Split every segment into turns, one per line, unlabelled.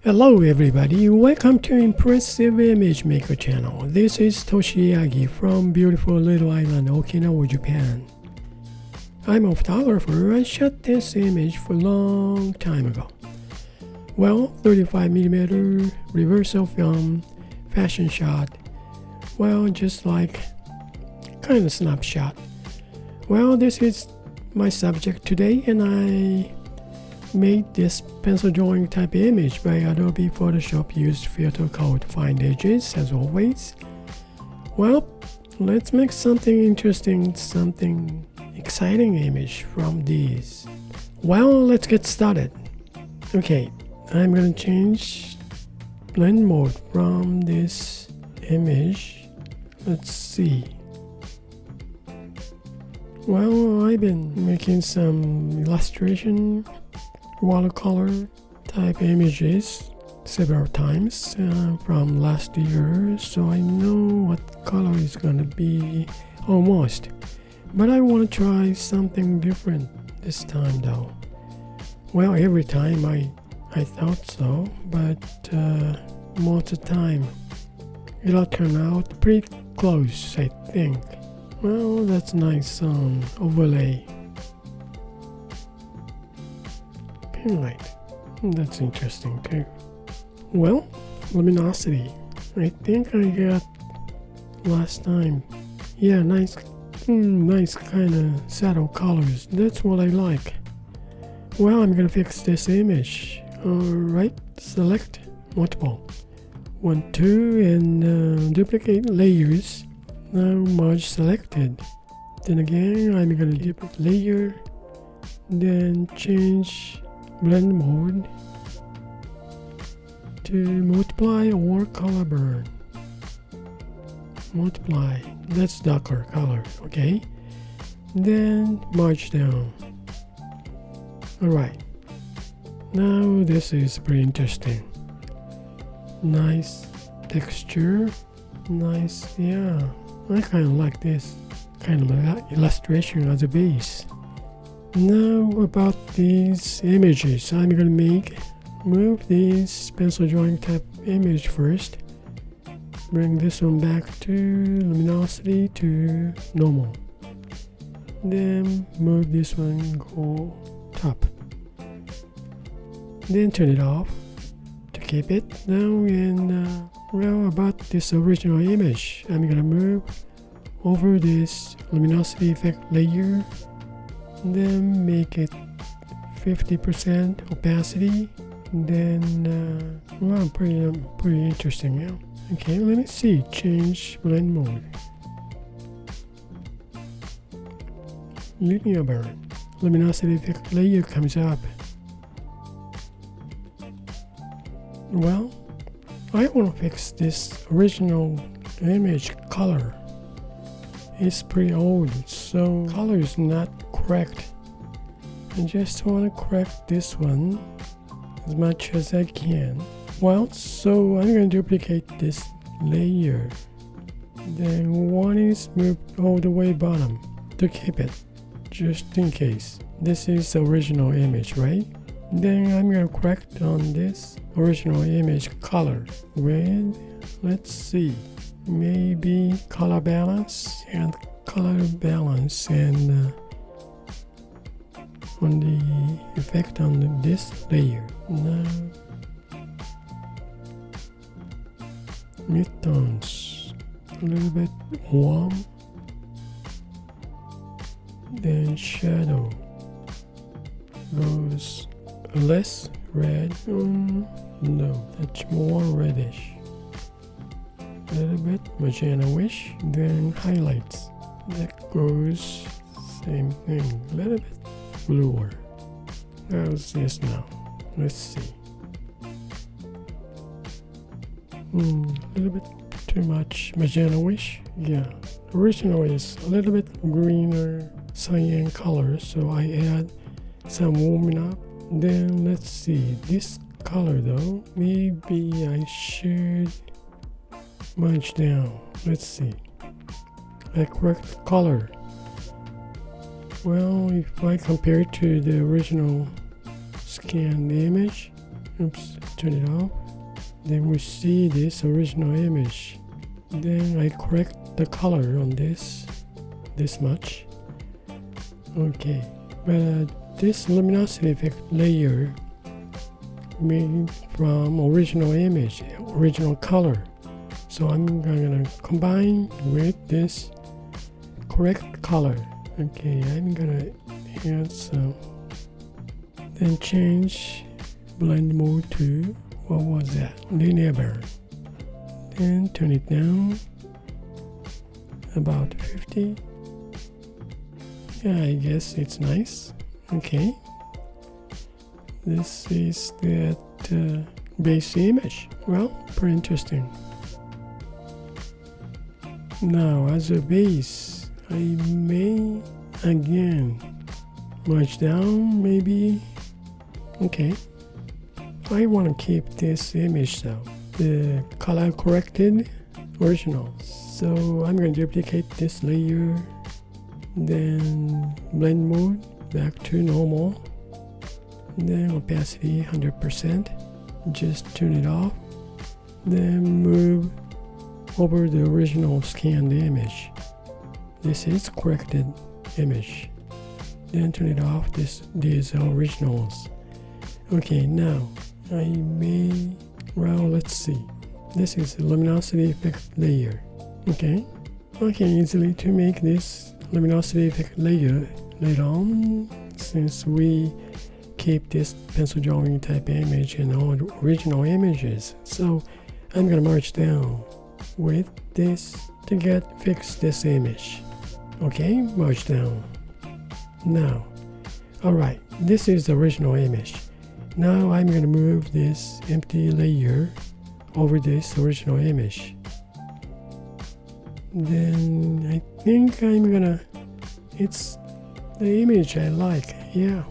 Hello everybody, welcome to Impressive Image Maker channel. This is Toshi Yagi from beautiful little island Okinawa, Japan. I'm a photographer. I shot this image for a long time ago. Well, 35mm reversal film, fashion shot. Well, just like kind of snapshot. Well, this is my subject today, and I made this pencil drawing type image by Adobe Photoshop. Used filter color to find edges as always. Well, let's make something interesting, something exciting image from these. Well, let's get started. Okay, I'm gonna change blend mode from this image. Let's see. Well, I've been making some illustration watercolor type images several times from last year, so I know what color is gonna be almost, but I want to try something different this time though. Well, every time I thought so, but most of the time it'll turn out pretty close, I think. Well, that's nice overlay. Right, that's interesting too. Well, luminosity, I think I got last time. Yeah, nice kind of shadow colors. That's what I like. Well, I'm gonna fix this image. Alright, select multiple, 1, 2, and duplicate layers. Now merge selected. Then again, I'm gonna duplicate layer, then change blend mode to multiply or color burn. Multiply, that's darker color, okay? Then merge down. Alright, now this is pretty interesting. Nice texture, nice, yeah, I kind of like this kind of illustration as a base. Now about these images, I'm gonna move this pencil drawing type image first. Bring this one back to luminosity to normal. Then move this one, go top. Then turn it off to keep it. Now well, about this original image, I'm gonna move over this luminosity effect layer. Then make it 50% opacity. Then well, pretty interesting. Yeah. Okay, let me see. Change blend mode. Linear burn. Luminosity effect layer comes up. Well, I want to fix this original image color. It's pretty old, so color is not correct. I just want to correct this one as much as I can. Well, so I'm going to duplicate this layer. Then one is moved all the way bottom to keep it, just in case. This is the original image, right? Then I'm going to correct on this original image color with, let's see, maybe color balance and on the effect on this layer. Now midtones a little bit warm, then shadow goes less red, no, that's more reddish, a little bit magenta-ish. Then highlights, that goes same thing, a little bit bluer. How's this now? Let's see. A little bit too much magenta-ish. Yeah, original is a little bit greener cyan color, so I add some warming up. Then let's see, this color though, maybe I should merge down. Let's see. I correct color. Well, if I compare it to the original scanned image, Oops, turn it off. Then we see this original image. Then I correct the color on this much. Okay, but this luminosity effect layer made from original image, original color. So I'm gonna combine with this correct color. Okay, I'm gonna add some. Then change blend mode to, what was that? Linear burn. Then turn it down about 50. Yeah, I guess it's nice. Okay. This is that base image. Well, pretty interesting. Now, as a base, I may again merge down, maybe. Okay. I want to keep this image though, the color corrected original. So I'm going to duplicate this layer, then blend mode back to normal, then opacity 100%, just turn it off, then move over the original scanned image. This is corrected image. Then turn it off, these are originals. Okay, now I may, well, let's see. This is the luminosity effect layer. Okay, I can easily to make this luminosity effect layer later on, since we keep this pencil drawing type image and all the original images. So I'm gonna merge down with this to fix this image. Okay, merge down. Now, alright, this is the original image. Now I'm going to move this empty layer over this original image. Then I think I'm gonna, it's the image I like. Yeah,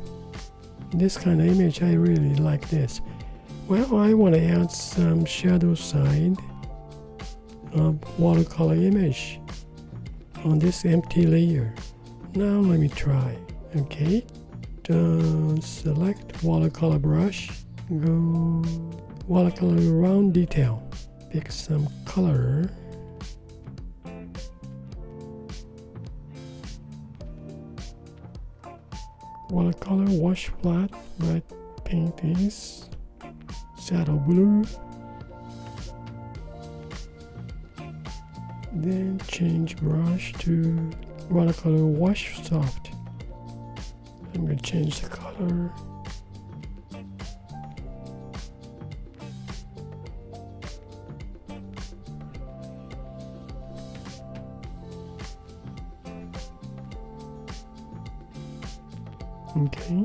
this kind of image, I really like this. Well, I want to add some shadow side of watercolor image on this empty layer. Now let me try. Okay, select watercolor brush, go watercolor round detail, pick some color, watercolor wash flat, but paint is shadow blue. Then change brush to watercolor wash soft. I'm going to change the color. Okay,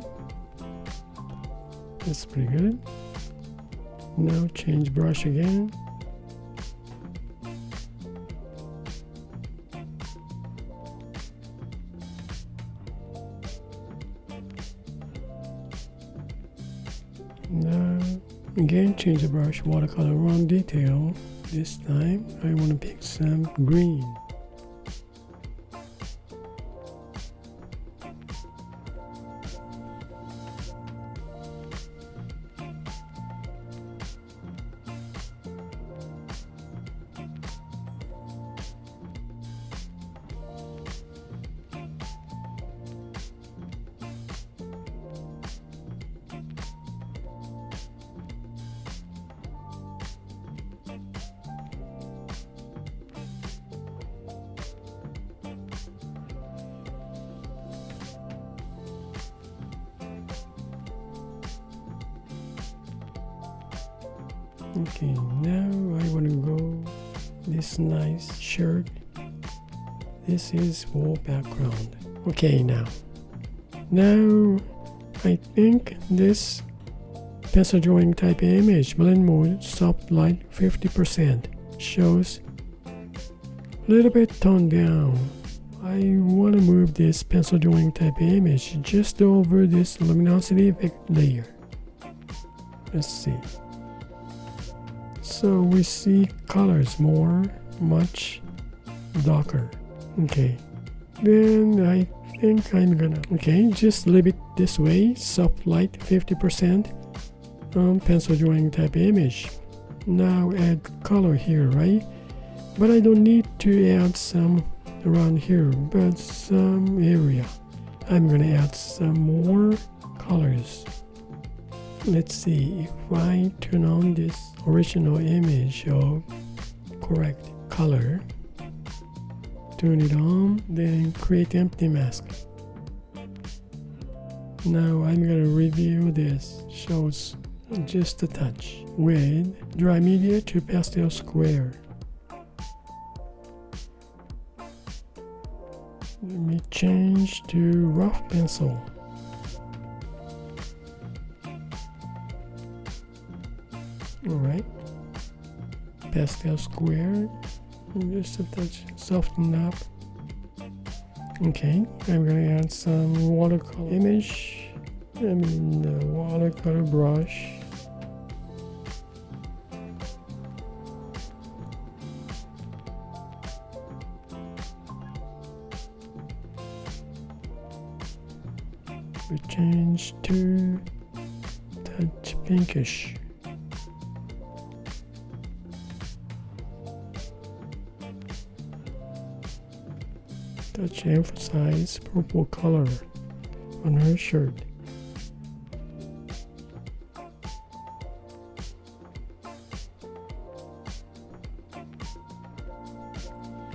that's pretty good. Now change brush again. Now again change the brush, watercolor round detail. This time I want to pick some green. Okay, now I want to go this nice shirt. This is for background. Okay, now I think this pencil drawing type image blend mode soft light 50% shows a little bit toned down. I want to move this pencil drawing type image just over this luminosity effect layer. Let's see. So we see colors much darker. Okay, then I think I'm gonna, okay, just leave it this way, soft light 50%. pencil drawing type image. Now add color here, right? But I don't need to add some around here, but some area. I'm gonna add some more colors. Let's see if I turn on this original image of correct color. Turn it on, then create empty mask. Now I'm gonna review this. Shows just a touch with dry media to pastel square. Let me change to rough pencil. Alright, pastel square, just a touch, soften up. Okay, I'm gonna add some watercolor image, the watercolor brush. We change to touch pinkish. Touch emphasize purple color on her shirt.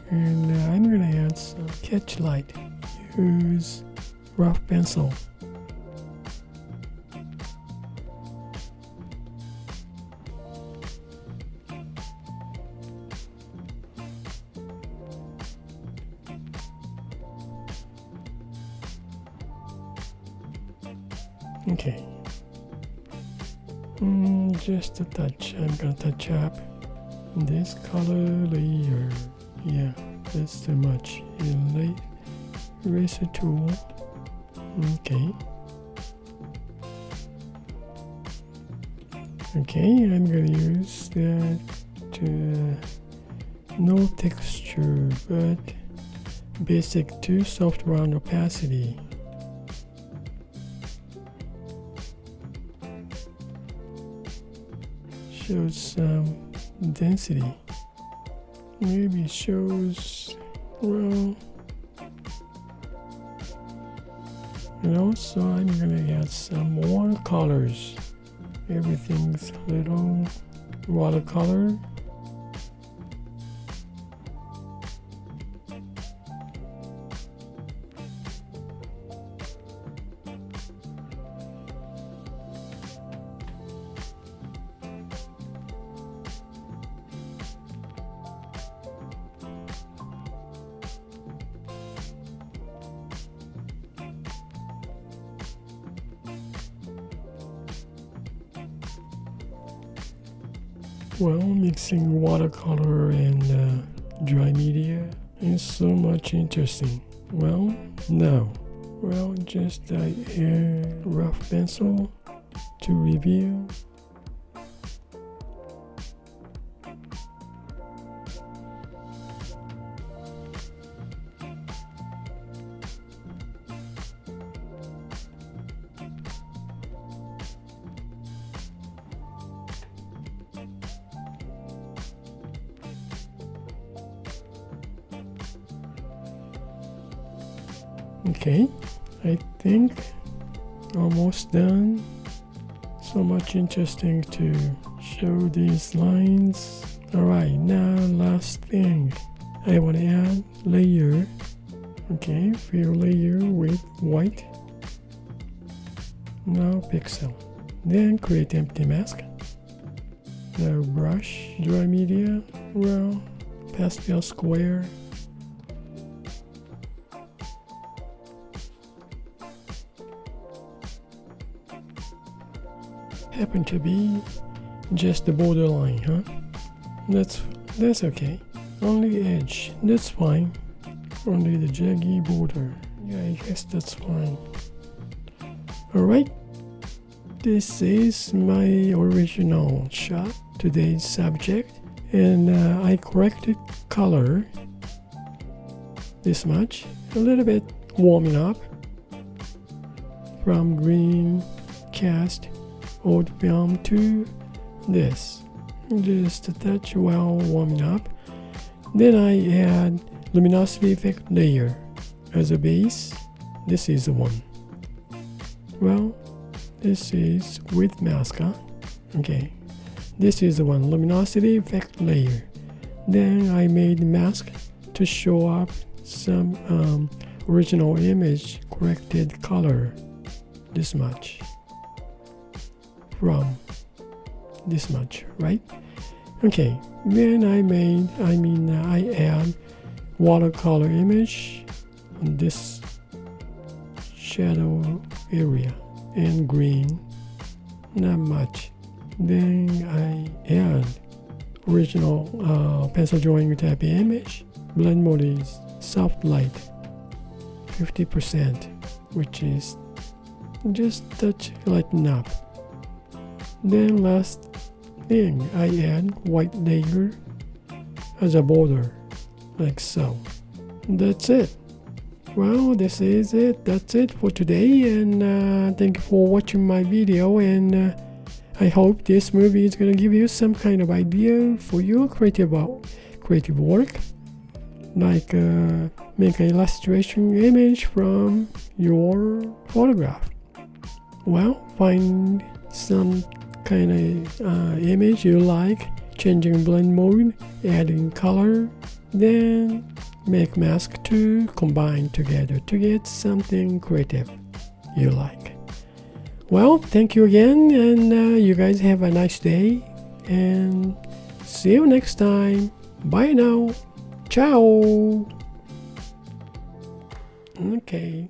And I'm gonna add some catch light. Use rough pencil. Okay, just a touch. I'm gonna touch up this color layer. Yeah, that's too much. Eraser tool. Okay. Okay, I'm gonna use that to no texture, but basic to soft round opacity. Shows some density. Maybe shows, well, and also I'm gonna add some more colors. Everything's little watercolor. Well, mixing watercolor and dry media is so much interesting. Well, now, just a rough pencil to review. Okay, I think almost done. So much interesting to show these lines. Alright, now last thing. I want to add layer. Okay, fill layer with white. Now pixel. Then create empty mask. Now brush, dry media, well, pastel square. Happen to be just the borderline, huh? That's okay. Only edge, that's fine. Only the jaggy border. Yeah, I guess that's fine. Alright, this is my original shot, today's subject, and I corrected color this much, a little bit warming up from green cast all the way on to this. Just a touch while warming up. Then I add luminosity effect layer as a base. This is the one. Well, this is with mask, huh? Okay, this is the one, luminosity effect layer. Then I made the mask to show up some original image corrected color, this much, from this much, right? Okay, then I add watercolor image on this shadow area and green, not much. Then I add original pencil drawing type image. Blend mode is soft light 50%, which is just touch lighten up. Then last thing, I add white layer as a border, like so. That's it. Well, this is it. That's it for today, and thank you for watching my video, and I hope this movie is gonna give you some kind of idea for your creative work, like make an illustration image from your photograph. Well, find some kind of image you like, changing blend mode, adding color, then make mask to combine together to get something creative you like. Well, thank you again, and you guys have a nice day, and see you next time. Bye now. Ciao. Okay.